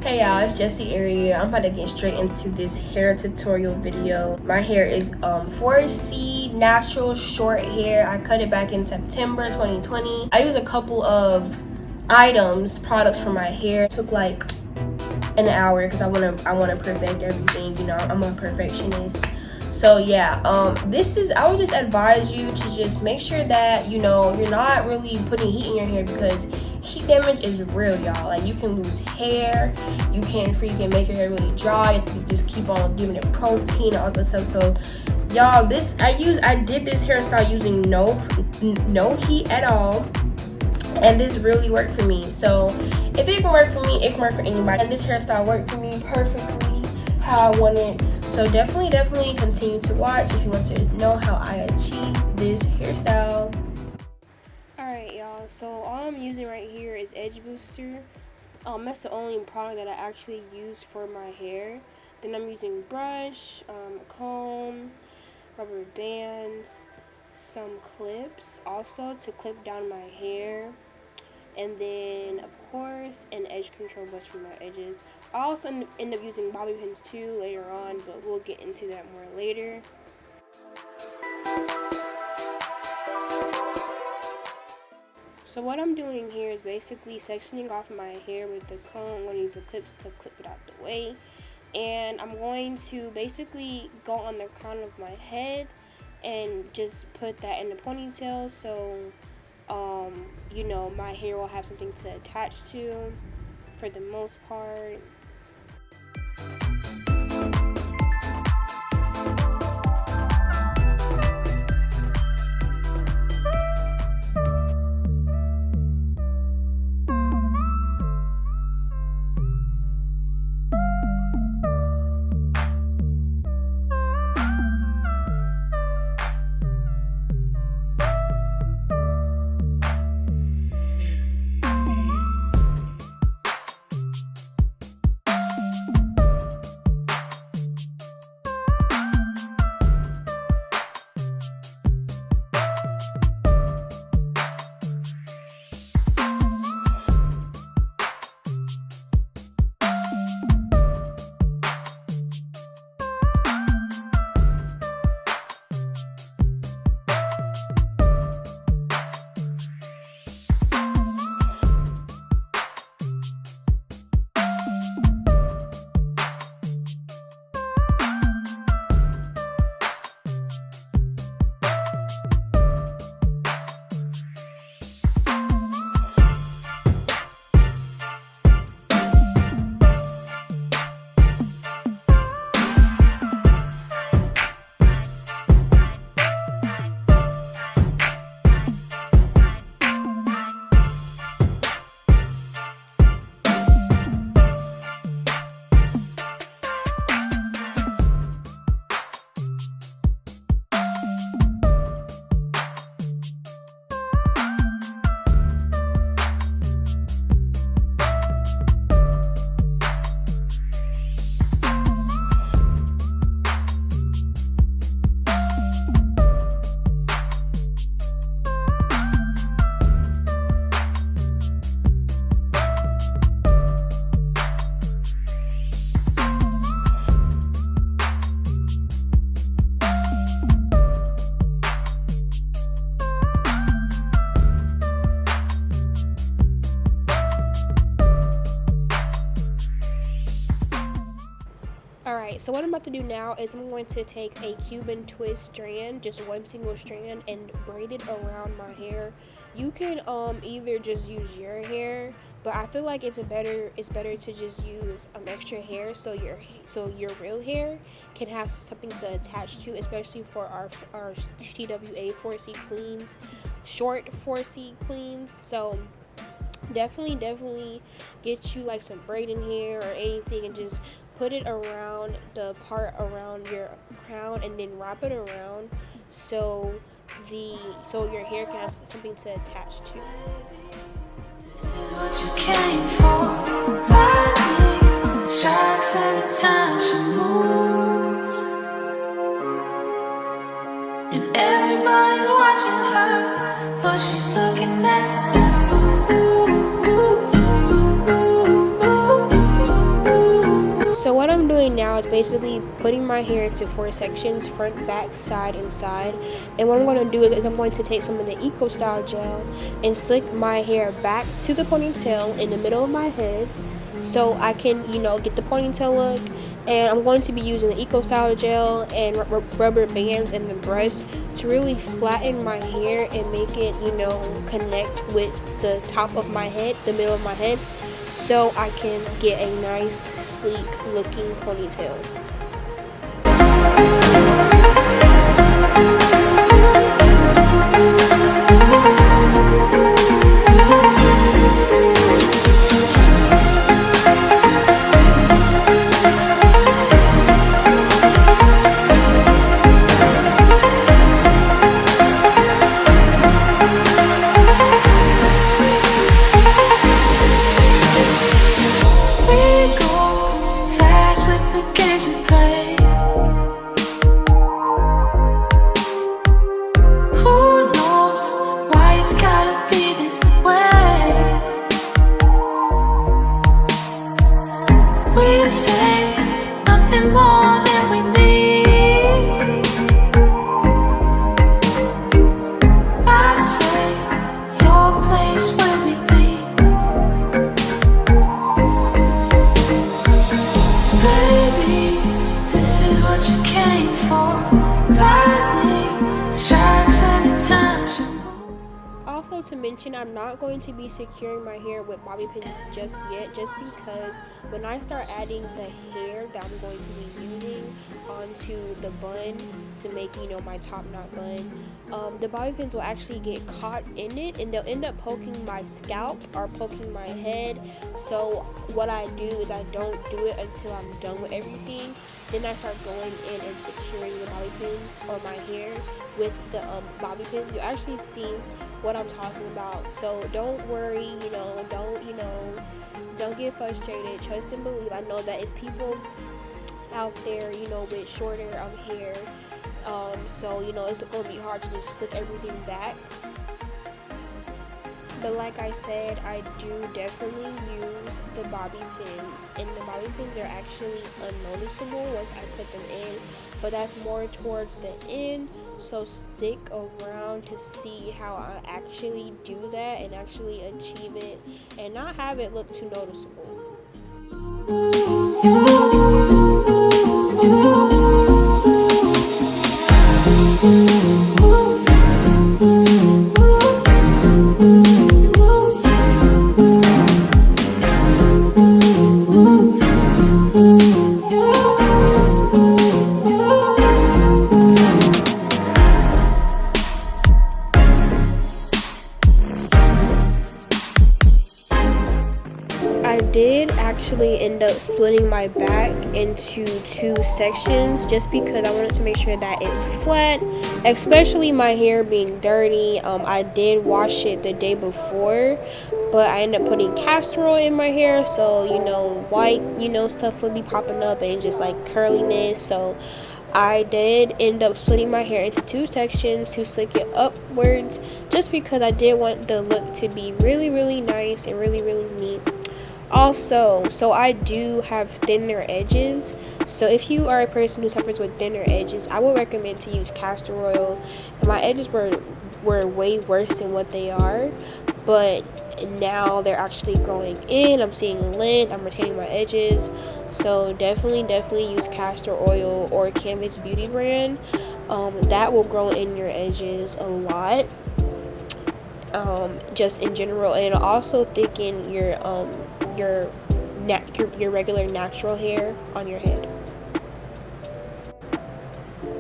Hey y'all, it's Jessie area. I'm about to get straight into this hair tutorial video. My hair is 4C natural short hair. I cut it back in September 2020. I use a couple of products for my hair. It took like an hour because I wanna perfect everything. You know, I'm a perfectionist. So yeah, I would just advise you to just make sure that you're not really putting heat in your hair, because heat damage is real, y'all. Like, you can lose hair, you can freaking make your hair really dry, you just keep on giving it protein and all that stuff. So y'all, I did this hairstyle using no heat at all, and this really worked for me. So if it can work for me, it can work for anybody. And this hairstyle worked for me perfectly how I want it. So definitely continue to watch if you want to know how I achieved this hairstyle. Alright y'all, so all I'm using right here is Edge Booster. That's the only product that I actually use for my hair. Then I'm using brush, comb, rubber bands, some clips also to clip down my hair, and then of course an edge control brush for my edges. I also end up using bobby pins too later on, but we'll get into that more later. So what I'm doing here is basically sectioning off my hair with the comb. I'm going to use the clips to clip it out the way. And I'm going to basically go on the crown of my head and just put that in the ponytail, so my hair will have something to attach to for the most part. Alright, so what I'm about to do now is I'm going to take a Cuban twist strand, just one single strand, and braid it around my hair. You can either just use your hair, but I feel like it's better to just use extra hair so your real hair can have something to attach to, especially for our TWA 4C queens, short 4C queens. So definitely get you like some braiding hair or anything and just put it around the part around your crown and then wrap it around so your hair can have something to attach to. This is what you came for. Lightning strikes every time she moves, and everybody's watching her, but she's looking at you. So what I'm doing now is basically putting my hair into 4 sections: front, back, side, and side. And what I'm going to do is I'm going to take some of the Eco Style gel and slick my hair back to the ponytail in the middle of my head, so I can, get the ponytail look. And I'm going to be using the Eco Style gel and rubber bands and the brush to really flatten my hair and make it, connect with the top of my head, the middle of my head, so I can get a nice, sleek looking ponytail. Also to mention, I'm not going to be securing my hair with bobby pins just yet, just because when I start adding the hair that I'm going to be using onto the bun to make, my top knot bun, the bobby pins will actually get caught in it and they'll end up poking my scalp or poking my head. So what I do is I don't do it until I'm done with everything. Then I start going in and securing the bobby pins or my hair with the bobby pins. You'll actually see what I'm talking about. So don't worry, don't get frustrated. Trust and believe. I know that it's people out there, with shorter hair. So it's going to be hard to just slip everything back. But like I said, I do definitely use the bobby pins, and the bobby pins are actually unnoticeable once I put them in, but that's more towards the end, so stick around to see how I actually do that and actually achieve it and not have it look too noticeable. I did actually end up splitting my back into 2 sections just because I wanted to make sure that it's flat, especially my hair being dirty. I did wash it the day before, but I ended up putting castor oil in my hair, so white stuff would be popping up and just like curliness. So I did end up splitting my hair into 2 sections to slick it upwards, just because I did want the look to be really, really nice and really, really neat. Also, so I do have thinner edges, so if you are a person who suffers with thinner edges, I would recommend to use castor oil. My edges were way worse than what they are, but now they're actually growing in. I'm seeing length, I'm retaining my edges, so definitely use castor oil or Canvas Beauty brand. That will grow in your edges a lot, just in general, and it'll also thicken your regular natural hair on your head.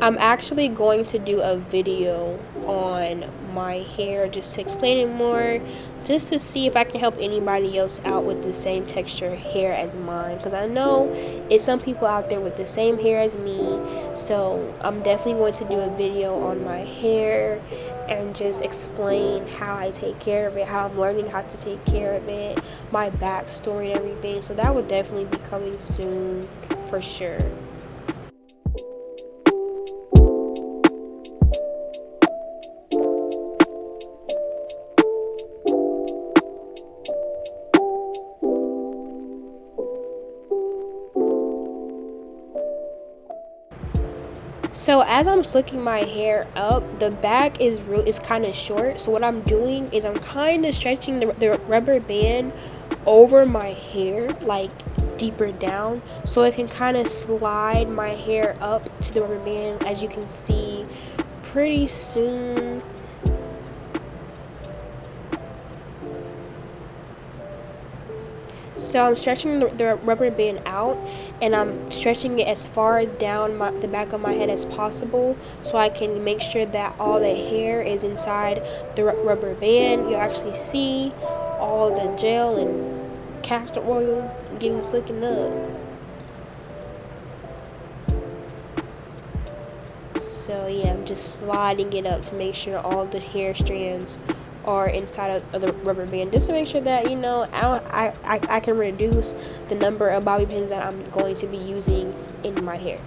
I'm actually going to do a video on my hair just to explain it more, just to see if I can help anybody else out with the same texture hair as mine, because I know it's some people out there with the same hair as me. So I'm definitely going to do a video on my hair and just explain how I take care of it, how I'm learning how to take care of it, my backstory and everything. So that will definitely be coming soon for sure. So as I'm slicking my hair up, the back is kind of short. So what I'm doing is I'm kind of stretching the rubber band over my hair, like deeper down, so it can kind of slide my hair up to the rubber band. As you can see, pretty soon. So I'm stretching the rubber band out, and I'm stretching it as far down the back of my head as possible, so I can make sure that all the hair is inside the rubber band. You actually see all the gel and castor oil getting slickened up. So yeah, I'm just sliding it up to make sure all the hair strands are inside of the rubber band, just to make sure that, you know, I can reduce the number of bobby pins that I'm going to be using in my hair.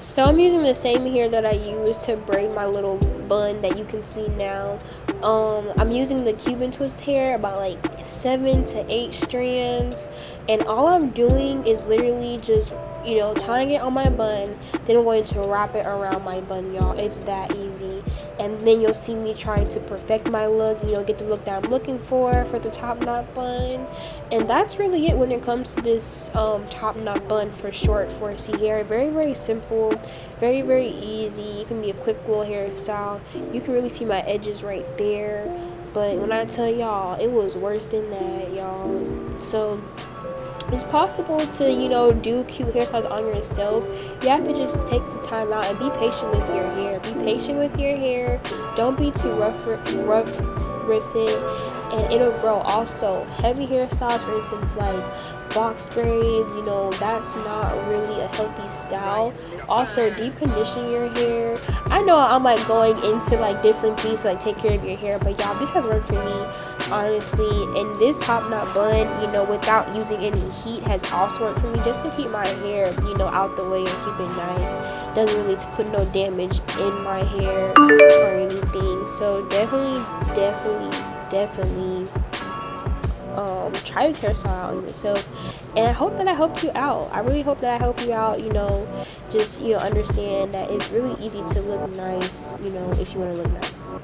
So I'm using the same hair that I used to braid my little bun that you can see now. I'm using the Cuban twist hair, about like 7 to 8 strands, and all I'm doing is literally just, you know, tying it on my bun. Then I'm going to wrap it around my bun, y'all. It's that easy. And then you'll see me trying to perfect my look, you know, get the look that I'm looking for the top knot bun. And that's really it when it comes to this top knot bun for short 4C hair. Very, very simple, very, very easy. It can be a quick little hairstyle. You can really see my edges right there, but when I tell y'all, it was worse than that, y'all. So it's possible to, you know, do cute hairstyles on yourself. You have to just take the time out and be patient with your hair. Be patient with your hair. Don't be too rough with it, and it'll grow. Also, heavy hairstyles, for instance, like box braids, you know, that's not really a healthy style. Also, deep condition your hair. I know I'm like going into like different things to like take care of your hair, but y'all, this has worked for me, honestly. And this top knot bun, you know, without using any heat, has also worked for me, just to keep my hair, you know, out the way and keep it nice. Doesn't really put no damage in my hair or anything. So definitely try this hairstyle out on yourself, and I hope that I helped you out. I really hope that I help you out, you know, just, you know, understand that it's really easy to look nice, you know, if you want to look nice.